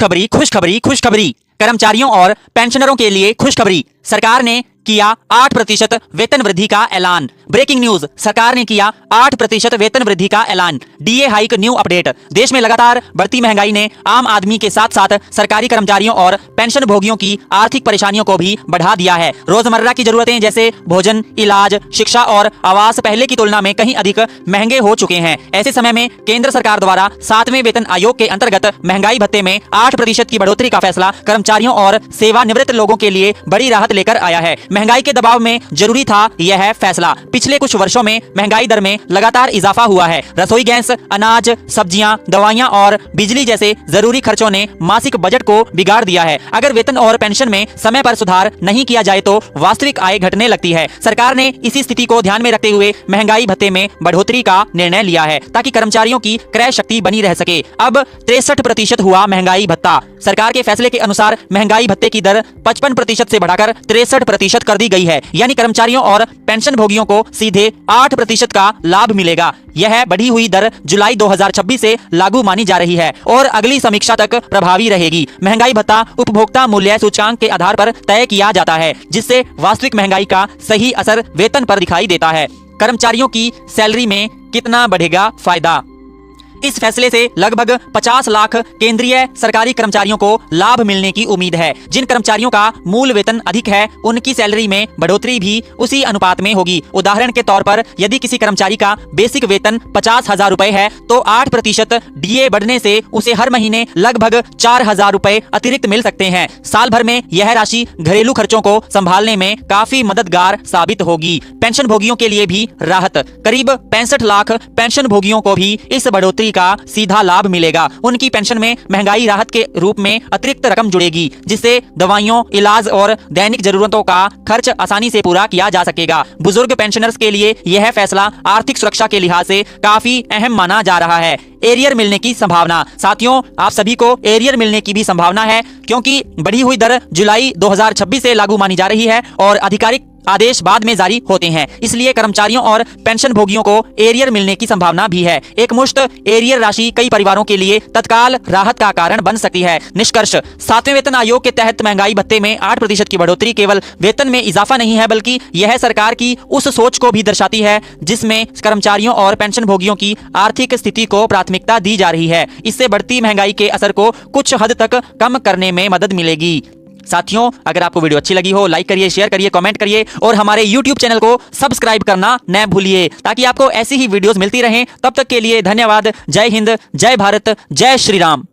खुशखबरी खुशखबरी खुशखबरी। कर्मचारियों और पेंशनरों के लिए खुशखबरी। सरकार ने किया 8% वेतन वृद्धि का ऐलान। ब्रेकिंग न्यूज, सरकार ने किया 8% वेतन वृद्धि का ऐलान। DA hike new update. देश में लगातार बढ़ती महंगाई ने आम आदमी के साथ साथ सरकारी कर्मचारियों और पेंशन भोगियों की आर्थिक परेशानियों को भी बढ़ा दिया है। रोजमर्रा की जरूरतें जैसे भोजन, इलाज, शिक्षा और आवास पहले की तुलना में कहीं अधिक महंगे हो चुके हैं। ऐसे समय में केंद्र सरकार द्वारा 7वें वेतन आयोग के अंतर्गत महंगाई भत्ते में 8% की बढ़ोतरी का फैसला कर्मचारियों और सेवानिवृत्त लोगों के लिए बड़ी राहत लेकर आया है। महंगाई के दबाव में जरूरी था यह फैसला। पिछले कुछ वर्षों में महंगाई दर में लगातार इजाफा हुआ है। रसोई गैस, अनाज, सब्जियां, दवाइयां और बिजली जैसे जरूरी खर्चों ने मासिक बजट को बिगाड़ दिया है। अगर वेतन और पेंशन में समय पर सुधार नहीं किया जाए तो वास्तविक आय घटने लगती है। सरकार ने इसी स्थिति को ध्यान में रखते हुए महंगाई भत्ते में बढ़ोतरी का निर्णय लिया है ताकि कर्मचारियों की क्रय शक्ति बनी रह सके। अब 63% हुआ महंगाई भत्ता। सरकार के फैसले के अनुसार महंगाई भत्ते की दर 55% से बढ़ाकर 63% कर दी गई है। यानी कर्मचारियों और पेंशन भोगियों को सीधे 8% का लाभ मिलेगा। यह बढ़ी हुई दर जुलाई 2026 से लागू मानी जा रही है और अगली समीक्षा तक प्रभावी रहेगी। महंगाई भत्ता उपभोक्ता मूल्य सूचकांक के आधार पर तय किया जाता है, जिससे वास्तविक महंगाई का सही असर वेतन पर दिखाई देता है। कर्मचारियों की सैलरी में कितना बढ़ेगा फायदा? इस फैसले से लगभग 50 लाख केंद्रीय सरकारी कर्मचारियों को लाभ मिलने की उम्मीद है। जिन कर्मचारियों का मूल वेतन अधिक है उनकी सैलरी में बढ़ोतरी भी उसी अनुपात में होगी। उदाहरण के तौर पर यदि किसी कर्मचारी का बेसिक वेतन 50,000 रुपए है तो 8% डीए बढ़ने से उसे हर महीने लगभग 4,000 रुपए अतिरिक्त मिल सकते हैं। साल भर में यह राशि घरेलू खर्चों को संभालने में काफी मददगार साबित होगी। पेंशन भोगियों के लिए भी राहत। करीब 65 लाख पेंशन भोगियों को भी इस बढ़ोतरी का सीधा लाभ मिलेगा। उनकी पेंशन में महंगाई राहत के रूप में अतिरिक्त रकम जुड़ेगी, जिससे दवाइयों, इलाज और दैनिक जरूरतों का खर्च आसानी से पूरा किया जा सकेगा। बुजुर्ग पेंशनर्स के लिए यह फैसला आर्थिक सुरक्षा के लिहाज से काफी अहम माना जा रहा है। एरियर मिलने की संभावना। साथियों, आप सभी को एरियर मिलने की भी संभावना है क्योंकि बढ़ी हुई दर जुलाई 2026 से लागू मानी जा रही है और आधिकारिक आदेश बाद में जारी होते हैं। इसलिए कर्मचारियों और पेंशन भोगियों को एरियर मिलने की संभावना भी है। एक मुश्त एरियर राशि कई परिवारों के लिए तत्काल राहत का कारण बन सकती है। निष्कर्ष, 7वें वेतन आयोग के तहत महंगाई भत्ते में 8% की बढ़ोतरी केवल वेतन में इजाफा नहीं है, बल्कि यह सरकार की उस सोच को भी दर्शाती है जिसमें कर्मचारियों और पेंशन भोगियों की आर्थिक स्थिति को प्राथमिकता दी जा रही है। इससे बढ़ती महंगाई के असर को कुछ हद तक कम करने में मदद मिलेगी। साथियों, अगर आपको वीडियो अच्छी लगी हो, लाइक करिए, शेयर करिए, कमेंट करिए और हमारे YouTube चैनल को सब्सक्राइब करना न भूलिए ताकि आपको ऐसी ही वीडियोस मिलती रहें। तब तक के लिए धन्यवाद। जय हिंद, जय भारत, जय श्री राम।